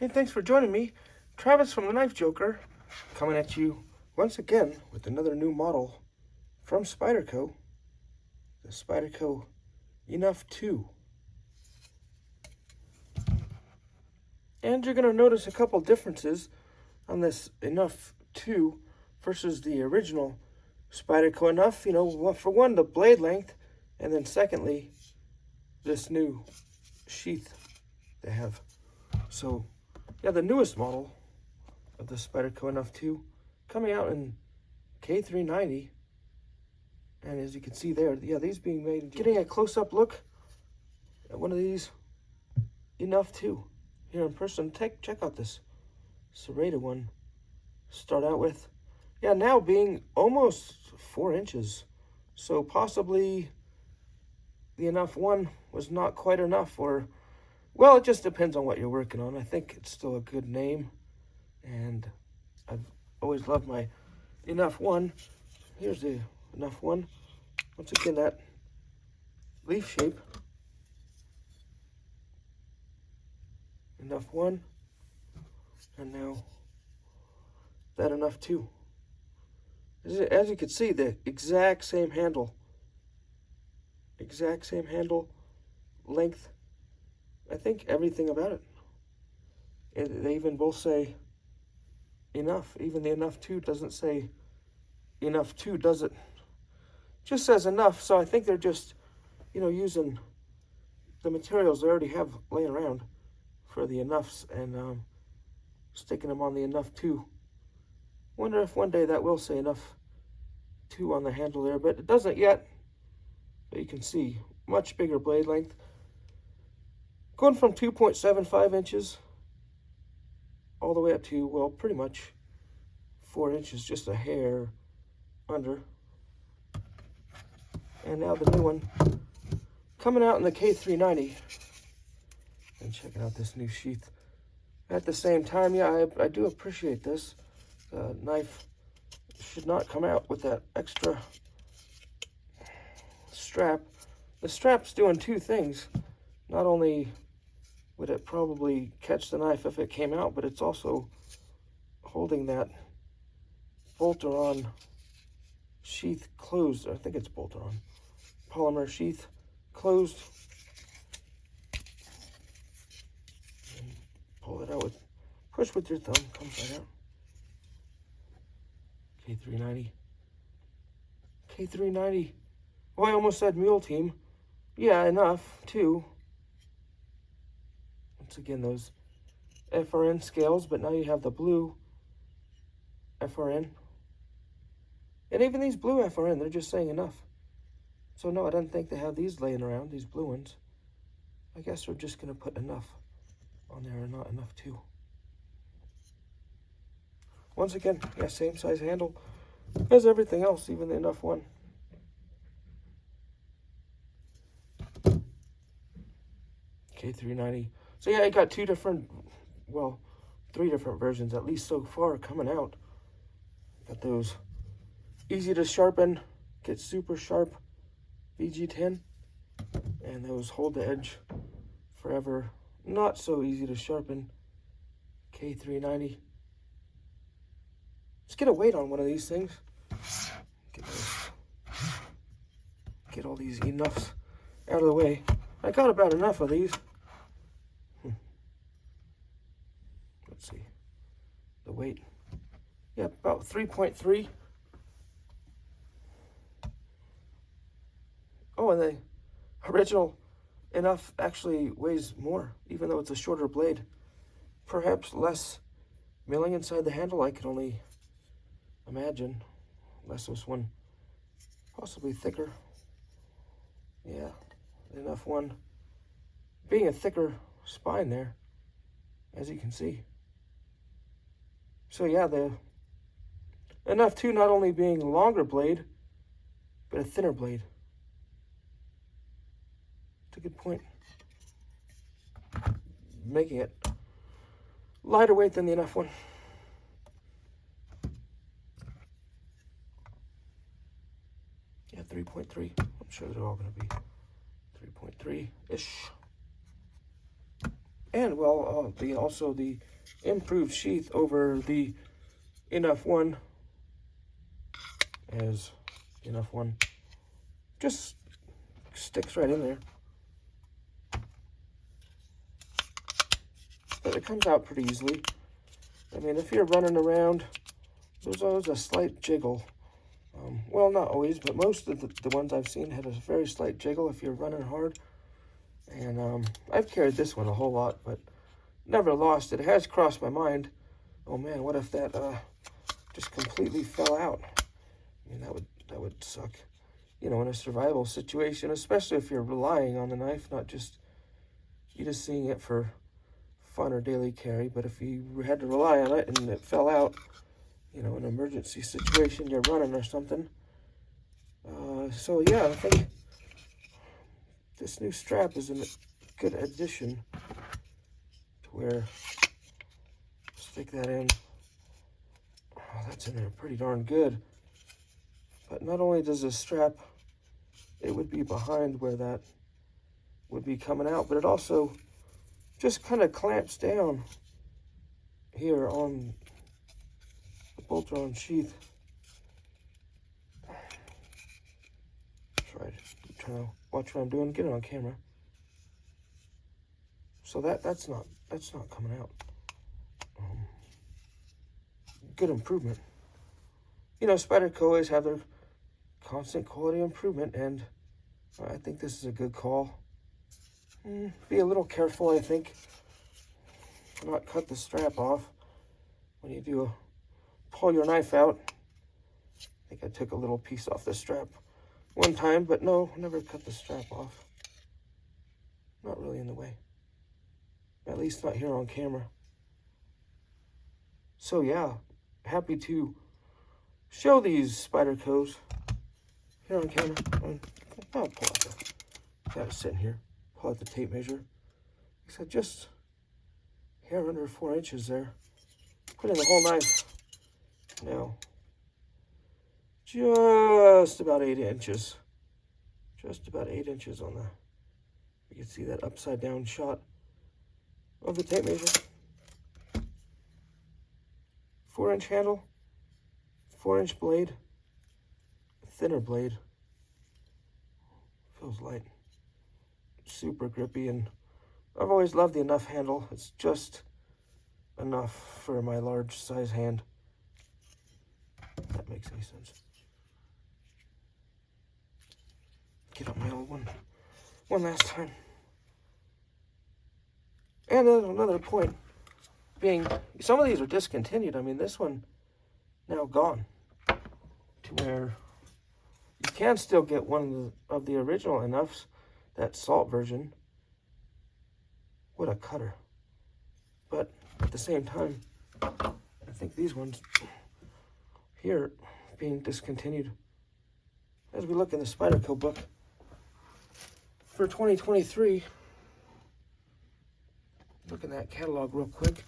Hey, thanks for joining me. Travis from the Knife Joker, coming at you once again with another new model from Spyderco, the Spyderco ENUFF 2. And you're going to notice a couple differences on this ENUFF 2 versus the original Spyderco ENUFF. You know, for one, the blade length, and then secondly, this new sheath they have. So, yeah, the newest model of the Spyderco ENUFF 2 coming out in K390. And as you can see there, yeah, these being made. Getting a close-up look at one of these ENUFF 2 here in person. Check out this serrated one. Start out with, yeah, now being almost 4 inches. So possibly the ENUFF 1 was not quite enough, or, well, it just depends on what you're working on. I think it's still a good name, and I've always loved my ENUFF 1. Here's the ENUFF 1. Once again, that leaf shape. ENUFF 1. And now that ENUFF 2. As you can see, the exact same handle. Exact same handle, length. I think everything about it. And they even both say ENUFF. Even the ENUFF 2 doesn't say ENUFF 2, does it? Just says ENUFF. So I think they're just, using the materials they already have laying around for the ENUFFs and sticking them on the ENUFF 2. Wonder if one day that will say ENUFF 2 on the handle there, but it doesn't yet. But you can see much bigger blade length. Going from 2.75 inches all the way up to, well, pretty much 4 inches, just a hair under. And now the new one coming out in the K390. And checking out this new sheath. At the same time, yeah, I do appreciate this. The knife should not come out with that extra strap. The strap's doing two things. Not only would it probably catch the knife if it came out, but it's also holding that bolter-on sheath closed. I think it's bolter-on. Polymer sheath closed. And pull it out with, push with your thumb, comes right out. K390. K390. Oh, I almost said Mule Team. Yeah, ENUFF, too. Once again, those FRN scales, but now you have the blue FRN. And even these blue FRN, they're just saying ENUFF. So no, I don't think they have these laying around, these blue ones. I guess we're just going to put ENUFF on there and not ENUFF 2. Once again, yeah, same size handle as everything else, even the ENUFF 1. K390. So yeah, I got three different versions, at least so far, coming out. Got those easy to sharpen, get super sharp VG10, and those hold the edge forever, not so easy to sharpen K390. Let's get a weight on one of these things. Get all these ENUFFs out of the way. I got about enough of these. Let's see. The weight. Yeah, about 3.3. Oh, and the original ENUFF actually weighs more, even though it's a shorter blade. Perhaps less milling inside the handle, I could only imagine. Unless this one possibly thicker. Yeah, the ENUFF 1 being a thicker spine there, as you can see. So yeah, the ENUFF 2 not only being a longer blade, but a thinner blade. It's a good point. Making it lighter weight than the ENUFF 1. Yeah, 3.3. I'm sure they're all going to be 3.3-ish. And well, also the improved sheath over the ENUFF one, as ENUFF one just sticks right in there. But it comes out pretty easily. I mean, if you're running around, there's always a slight jiggle. Well, not always, but most of the ones I've seen had a very slight jiggle if you're running hard. And I've carried this one a whole lot, but never lost it. It has crossed my mind, oh man, what if that just completely fell out? I mean, that would suck, you know, in a survival situation, especially if you're relying on the knife, not just you just seeing it for fun or daily carry. But if you had to rely on it and it fell out, you know, an emergency situation, you're running or something. So yeah, I think this new strap is a good addition to where, stick that in. Oh, that's in there pretty darn good. But not only does this strap, it would be behind where that would be coming out, but it also just kind of clamps down here on the bolt-on sheath. Trying to watch what I'm doing, get it on camera. So that's not coming out. Good improvement. You know, Spyderco always have their constant quality improvement, and I think this is a good call. Be a little careful, I think. Not cut the strap off when you pull your knife out. I think I took a little piece off the strap one time, but no, never cut the strap off. Not really in the way. At least not here on camera. So yeah, happy to show these Spydercos here on camera. I'll pull out got it sitting here. Pull out the tape measure. Except just hair under 4 inches there. Put in the whole knife. Now, just about 8 inches. Just about 8 inches on the, you can see that upside down shot of the tape measure. 4-inch handle, 4-inch blade, thinner blade. Feels light, super grippy, and I've always loved the ENUFF handle. It's just enough for my large size hand. If that makes any sense. Get up my old one last time. And then another point being, some of these are discontinued. I mean, this one now gone, to where you can still get one of the original ENUFFs, that salt version. What a cutter. But at the same time, I think these ones here being discontinued. As we look in the Spyderco book for 2023, look in that catalog real quick.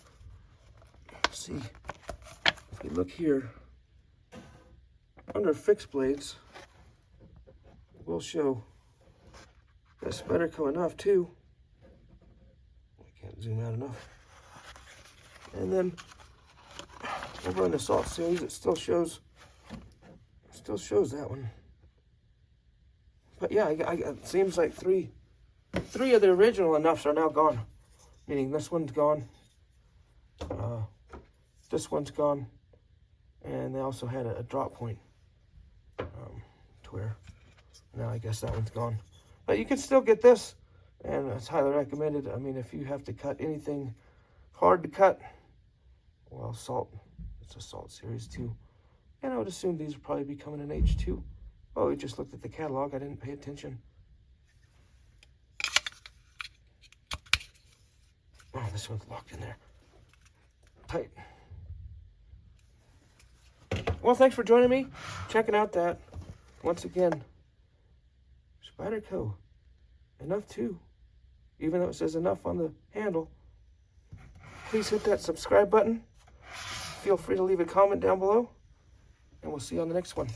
See, if we look here under fixed blades, we'll show the Spyderco ENUFF too. I can't zoom out enough. And then over in the salt series, it still shows that one. But yeah, it seems like three of the original ENUFFs are now gone. Meaning this one's gone, this one's gone, and they also had a drop point to where now I guess that one's gone. But you can still get this, and it's highly recommended. I mean, if you have to cut anything hard to cut, well, salt, it's a salt series too. And I would assume these would probably be coming in H2. Oh, we just looked at the catalog, I didn't pay attention. Oh, this one's locked in there. Tight. Well, thanks for joining me, checking out that, once again, Spyderco ENUFF 2. Even though it says ENUFF on the handle, please hit that subscribe button. Feel free to leave a comment down below, and we'll see you on the next one.